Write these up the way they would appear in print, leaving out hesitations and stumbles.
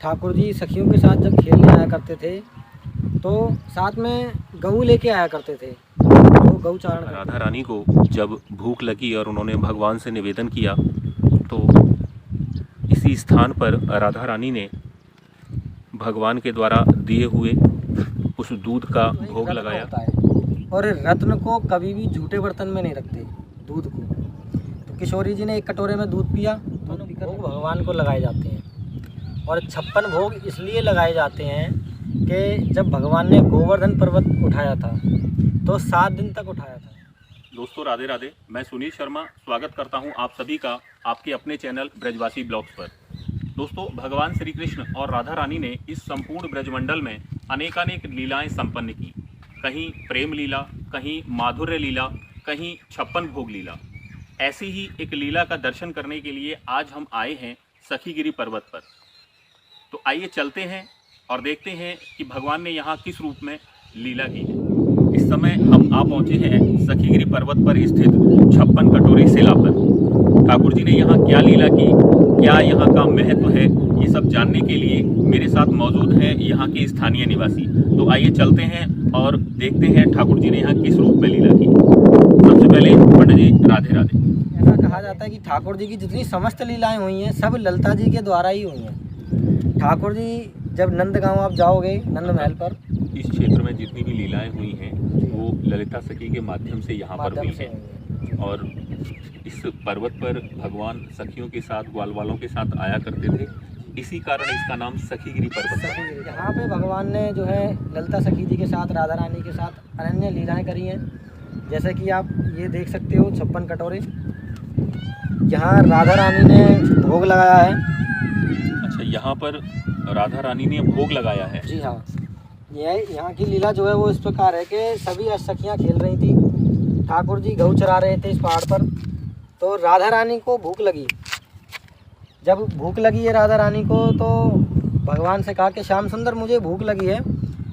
ठाकुर जी सखियों के साथ जब खेलने आया करते थे तो साथ में गऊ लेके आया करते थे, तो गौचारण करते राधा रानी को जब भूख लगी और उन्होंने भगवान से निवेदन किया तो इसी स्थान पर राधा रानी ने भगवान के द्वारा दिए हुए उस दूध का थे। भोग रत्न लगाया। होता है और रत्न को कभी भी झूठे बर्तन में नहीं रखते दूध को। तो किशोरी जी ने एक कटोरे में दूध पिया, दोनों भोग भगवान को लगाए जाते हैं। और 56 भोग इसलिए लगाए जाते हैं कि जब भगवान ने गोवर्धन पर्वत उठाया था तो 7 दिन तक उठाया था। दोस्तों राधे राधे, मैं सुनील शर्मा स्वागत करता हूं आप सभी का आपके अपने चैनल ब्रजवासी ब्लॉग्स पर। दोस्तों, भगवान श्री कृष्ण और राधा रानी ने इस संपूर्ण ब्रजमंडल में अनेकानेक लीलाएं संपन्न की। कहीं प्रेम लीला, कहीं माधुर्य लीला, कहीं 56 भोग लीला। ऐसी ही एक लीला का दर्शन करने के लिए आज हम आए हैं सखीगिरी पर्वत पर। तो आइए चलते हैं और देखते हैं कि भगवान ने यहाँ किस रूप में लीला की है। इस समय हम आ पहुँचे हैं सखीगिरी पर्वत पर स्थित 56 कटोरी शिला पर। ठाकुर जी ने यहाँ क्या लीला की, क्या यहाँ का महत्व है, ये सब जानने के लिए मेरे साथ मौजूद हैं यहाँ के स्थानीय निवासी। तो आइए चलते हैं और देखते हैं ठाकुर जी ने यहाँ किस रूप में लीला की। सबसे पहले पंडित जी राधे राधे। ऐसा कहा जाता है कि ठाकुर जी की जितनी समस्त लीलाएं हुई हैं सब ललिता जी के द्वारा ही हुई हैं। ठाकुर जी जब नंदगांव आप जाओगे, नंद महल पर, इस क्षेत्र में जितनी भी लीलाएं हुई हैं वो ललिता सखी के माध्यम से यहाँ पर हुई हैं। और इस पर्वत पर भगवान सखियों के साथ, ग्वाल वालों के साथ आया करते थे, इसी कारण इसका नाम सखीगिरी पर्वत है। यहाँ पे भगवान ने जो है ललिता सखी जी के साथ, राधा रानी के साथ अनन्य लीलाएं करी हैं। जैसे कि आप ये देख सकते हो 56 कटोरे, यहाँ राधा रानी ने भोग लगाया है। अच्छा, यहाँ पर राधा रानी ने भोग लगाया है। जी हाँ, यहाँ की लीला जो है वो इस प्रकार है कि सभी सखियाँ खेल रही थी, ठाकुर जी गऊ चरा रहे थे इस पहाड़ पर। तो राधा रानी को भूख लगी। जब भूख लगी है राधा रानी को तो भगवान से कहा कि श्याम सुंदर मुझे भूख लगी है,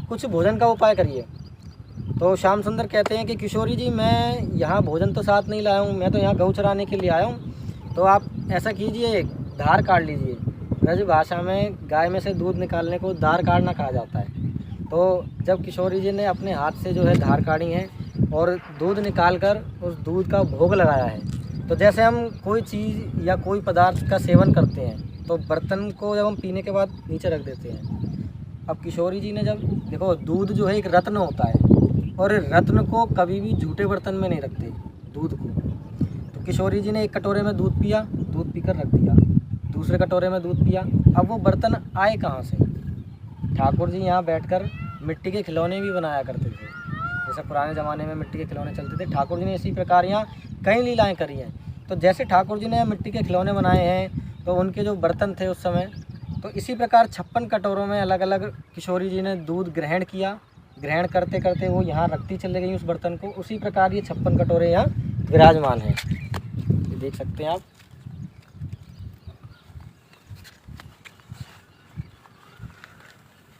कुछ भोजन का उपाय करिए। तो श्याम सुंदर कहते हैं कि किशोरी जी मैं यहाँ भोजन तो साथ नहीं लाया हूँ, मैं तो यहाँ गऊ चराने के लिए आया हूँ। तो आप ऐसा कीजिए, धार काट लीजिए। ब्रज भाषा में गाय में से दूध निकालने को धार काटना कहा जाता है। तो जब किशोरी जी ने अपने हाथ से जो है धार काटी है और दूध निकालकर उस दूध का भोग लगाया है। तो जैसे हम कोई चीज़ या कोई पदार्थ का सेवन करते हैं तो बर्तन को जब हम पीने के बाद नीचे रख देते हैं। अब किशोरी जी ने जब देखो, दूध जो है एक रत्न होता है और रत्न को कभी भी झूठे बर्तन में नहीं रखते दूध को। तो किशोरी जी ने एक कटोरे में दूध पिया, दूध पीकर रख दिया, दूसरे कटोरे में दूध पिया। अब वो बर्तन आए कहाँ से? ठाकुर जी यहाँ बैठकर मिट्टी के खिलौने भी बनाया करते थे। जैसे पुराने ज़माने में मिट्टी के खिलौने चलते थे, ठाकुर जी ने इसी प्रकार यहाँ कई लीलाएं करी हैं। तो जैसे ठाकुर जी ने मिट्टी के खिलौने बनाए हैं तो उनके जो बर्तन थे उस समय, तो इसी प्रकार 56 कटोरों में अलग अलग किशोरी जी ने दूध ग्रहण किया। ग्रहण करते करते वो यहाँ रखती चले गई उस बर्तन को। उसी प्रकार ये 56 कटोरे यहाँ विराजमान हैं, ये देख सकते हैं आप।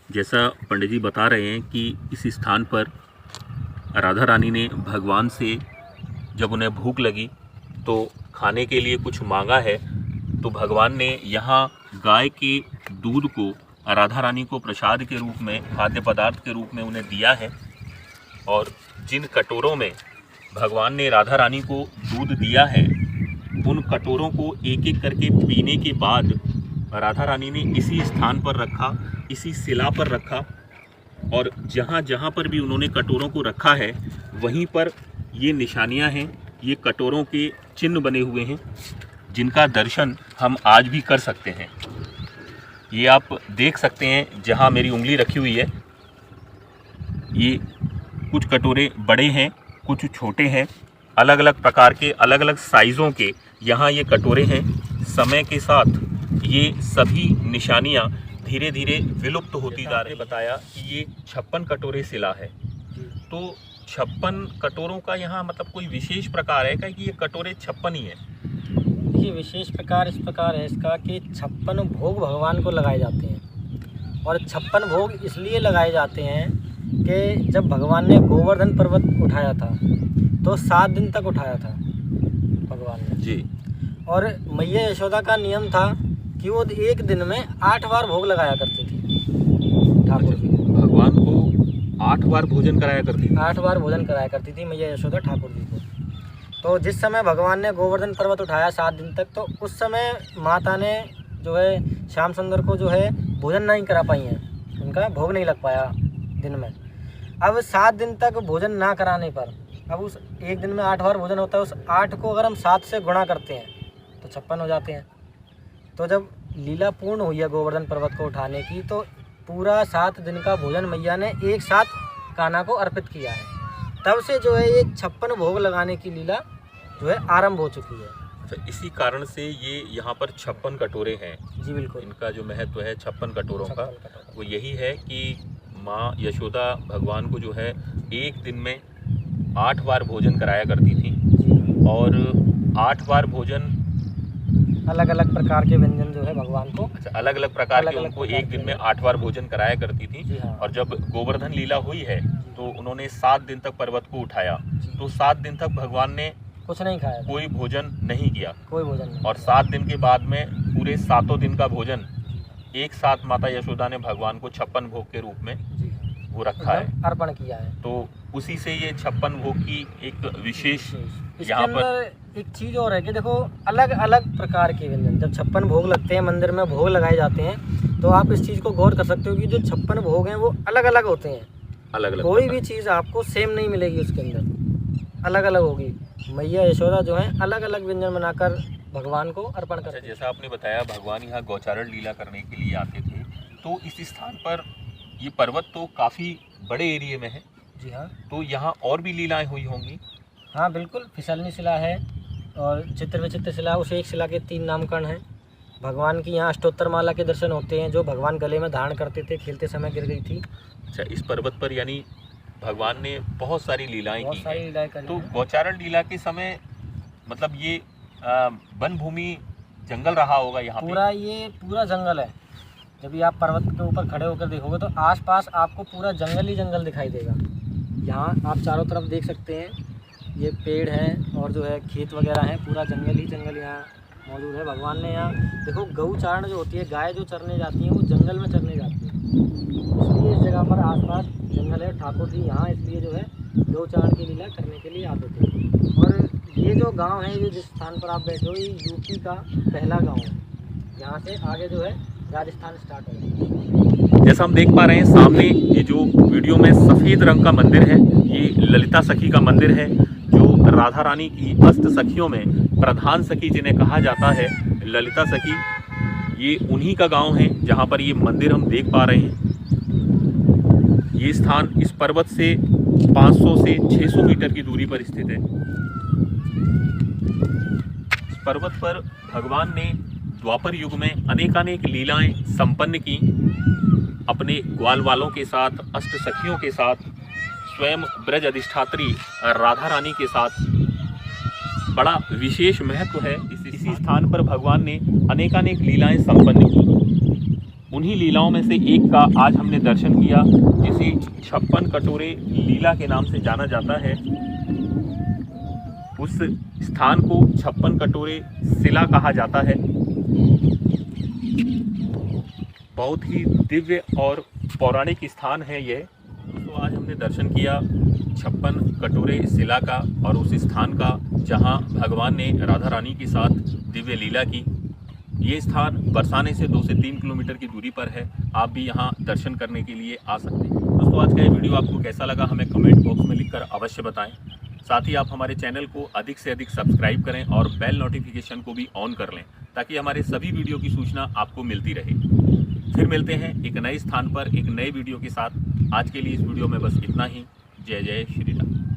जैसा पंडित जी बता रहे हैं कि इस स्थान पर राधा रानी ने भगवान से जब उन्हें भूख लगी तो खाने के लिए कुछ मांगा है, तो भगवान ने यहाँ गाय के दूध को राधा रानी को प्रसाद के रूप में, खाद्य पदार्थ के रूप में उन्हें दिया है। और जिन कटोरों में भगवान ने राधा रानी को दूध दिया है उन कटोरों को एक एक करके पीने के बाद राधा रानी ने इसी स्थान पर रखा, इसी शिला पर रखा। और जहाँ जहाँ पर भी उन्होंने कटोरों को रखा है वहीं पर ये निशानियाँ हैं, ये कटोरों के चिन्ह बने हुए हैं जिनका दर्शन हम आज भी कर सकते हैं। ये आप देख सकते हैं जहाँ मेरी उंगली रखी हुई है, ये कुछ कटोरे बड़े हैं, कुछ छोटे हैं, अलग अलग प्रकार के, अलग अलग साइज़ों के यहाँ ये कटोरे हैं। समय के साथ ये सभी निशानियाँ धीरे धीरे विलुप्त होती जा रही। बताया कि ये 56 कटोरे शिला है, तो 56 कटोरों का यहाँ मतलब कोई विशेष प्रकार है क्या कि ये कटोरे 56 ही है? देखिए, विशेष प्रकार इस प्रकार है इसका कि 56 भोग भगवान को लगाए जाते हैं। और 56 भोग इसलिए लगाए जाते हैं कि जब भगवान ने गोवर्धन पर्वत उठाया था तो 7 दिन तक उठाया था भगवान ने जी। और मैया यशोदा का नियम था कि वो एक दिन में 8 बार भोग लगाया करती थी ठाकुर जी। भगवान को 8 बार भोजन कराया करती थी। 8 बार भोजन कराया करती थी मैया यशोदा ठाकुर जी को। तो जिस समय भगवान ने गोवर्धन पर्वत उठाया 7 दिन तक, तो उस समय माता ने जो है श्याम सुंदर को जो है भोजन नहीं करा पाई हैं, उनका भोग नहीं लग पाया दिन में। अब 7 दिन तक भोजन ना कराने पर, अब उस एक दिन में 8 बार भोजन होता है, उस 8 को अगर हम 7 से गुणा करते हैं तो 56 हो जाते हैं। तो जब लीला पूर्ण हुई है गोवर्धन पर्वत को उठाने की, तो पूरा 7 दिन का भोजन मैया ने एक साथ कान्हा को अर्पित किया है। तब से जो है ये 56 भोग लगाने की लीला जो है आरंभ हो चुकी है। अच्छा, इसी कारण से ये यहाँ पर 56 कटोरे हैं। जी बिल्कुल। इनका जो महत्व है 56 कटोरों का, 56 कटोरे। वो यही है कि माँ यशोदा भगवान को जो है एक दिन में 8 बार भोजन कराया करती थी, और 8 बार भोजन अलग अलग प्रकार के व्यंजन जो है भगवान को, अच्छा, अलग अलग प्रकार के उनको एक दिन में 8 बार भोजन कराया करती थी। जी हाँ। और जब गोवर्धन लीला हुई है तो उन्होंने 7 दिन तक पर्वत को उठाया, तो 7 दिन तक भगवान ने कुछ नहीं खाया, कोई भोजन नहीं किया, कोई भोजन नहीं। और 7 दिन के बाद में पूरे 7 दिन का भोजन एक साथ माता यशोदा ने भगवान को 56 भोग के रूप में जी वो रखा है, अर्पण किया है। तो उसी से ये 56 भोग की एक विशेष इसके यहाँ पर अंदर एक चीज़ और है कि देखो अलग अलग प्रकार के व्यंजन जब 56 भोग लगते हैं, मंदिर में भोग लगाए जाते हैं, तो आप इस चीज़ को गौर कर सकते हो कि जो 56 भोग हैं वो अलग अलग होते हैं। अलग अलग कोई भी चीज़ आपको सेम नहीं मिलेगी, उसके अंदर अलग अलग होगी। मैया यशोदा जो है अलग अलग व्यंजन बनाकर भगवान को अर्पण करते हैं। जैसा आपने बताया भगवान यहाँ गौचारण लीला करने के लिए आते थे, तो इस स्थान पर ये पर्वत तो काफ़ी बड़े एरिया में है। जी हाँ। तो यहाँ और भी लीलाएं हुई होंगी। हाँ बिल्कुल, फिसलनी शिला है और चित्र विचित्र शिला, उस एक शिला के 3 नामकरण हैं। भगवान की यहाँ अष्टोत्तर माला के दर्शन होते हैं, जो भगवान गले में धारण करते थे, खेलते समय गिर गई थी। अच्छा, इस पर्वत पर यानी भगवान ने बहुत सारी लीलाएं की सारी लीलाएं करी तो हैं। गौचारण लीला के समय मतलब ये वन भूमि जंगल रहा होगा यहाँ पे। ये पूरा जंगल है। जब भी आप पर्वत के ऊपर खड़े होकर देखोगे तो आसपास आपको पूरा जंगल ही जंगल दिखाई देगा। यहाँ आप चारों तरफ देख सकते हैं, ये पेड़ हैं और जो है खेत वगैरह हैं, पूरा जंगल ही जंगल यहाँ मौजूद है। भगवान ने यहाँ देखो गौचारण जो होती है, गाय जो चरने जाती हैं वो जंगल में चरने जाती हैं, इसलिए इस जगह पर आसपास जंगल है। ठाकुर जी यहाँ इसलिए जो है गौचारण की लीला करने के लिए आते थे। और ये जो गांव है, ये जिस स्थान पर आप बैठे हो, ये यूपी का पहला गांव है। यहाँ से आगे जो है राजस्थान स्टार्ट हो। जैसा हम देख पा रहे हैं सामने ये जो वीडियो में सफ़ेद रंग का मंदिर है, ये ललिता सखी का मंदिर है, जो राधा रानी की अष्ट सखियों में प्रधान सखी जिन्हें कहा जाता है ललिता सखी, ये उन्हीं का गांव है जहां पर ये मंदिर हम देख पा रहे हैं। ये स्थान इस पर्वत से 500 से 600 मीटर की दूरी पर स्थित है। इस पर्वत पर भगवान ने द्वापर युग में अनेकानेक लीलाएं संपन्न की, अपने ग्वाल वालों के साथ, अष्ट सखियों के साथ, स्वयं ब्रज अधिष्ठात्री राधा रानी के साथ। बड़ा विशेष महत्व है इसी स्थान पर भगवान ने अनेकानेक लीलाएं संपन्न की। उन्हीं लीलाओं में से एक का आज हमने दर्शन किया, जिसे 56 कटोरे लीला के नाम से जाना जाता है। उस स्थान को 56 कटोरे शिला कहा जाता है। बहुत ही दिव्य और पौराणिक स्थान है ये। तो आज हमने दर्शन किया 56 कटोरे शिला का और उस स्थान का जहां भगवान ने राधा रानी के साथ दिव्य लीला की। ये स्थान बरसाने से 2 से 3 किलोमीटर की दूरी पर है। आप भी यहाँ दर्शन करने के लिए आ सकते हैं। दोस्तों, आज का ये वीडियो आपको कैसा लगा हमें कमेंट बॉक्स में लिखकर अवश्य बताएं। साथ ही आप हमारे चैनल को अधिक से अधिक सब्सक्राइब करें और बेल नोटिफिकेशन को भी ऑन कर लें, ताकि हमारे सभी वीडियो की सूचना आपको मिलती रहे। फिर मिलते हैं एक नए स्थान पर एक नए वीडियो के साथ। आज के लिए इस वीडियो में बस इतना ही। जय जय श्री राम।